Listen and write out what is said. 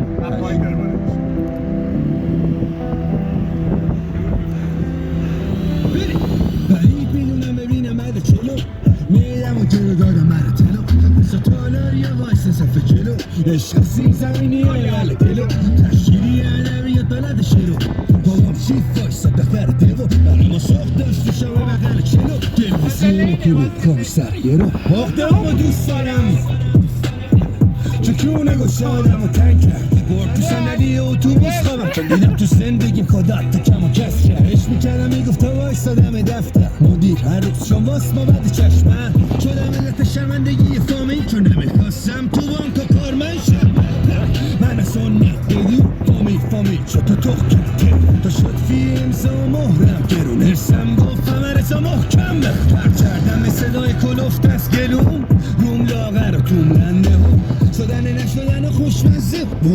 من پایین درباره بعید میدونم ببینم بعد چلو میدم و جلو دادم من تلو ستالر یه وایس صفحه جلو عشق سی زمینی های حال دلو تشکیلی ادبیات بلد شروع بابام شیف وایسا بخبر دلو برای ما ساخت داشت تو شبه بغل چلو تلویزیون کلوب کامستر یه رو آخدم و دوست دارم چکونه گشادم و تنگ کرد برد تو صندلی اتوبوس خوابم چون دیدم تو زندگیم خودت تا کم و کس کرد عشق میکردم میگفت وایسادم دفتر مدیر هر روز شما واس ما بعد چشمن شدم علت شرمندگی فامیل چون نمیخواستم تو بانک کارمند شم من سنت بدی فامیل شد تا تخ کرده تا شد فی امضا مهرم گرون ارسم گفتم ارزا محکم بخبر کردم صدای کلفت از گلوم روم لاغر و تومنده هم شدن نشدن خوشمزه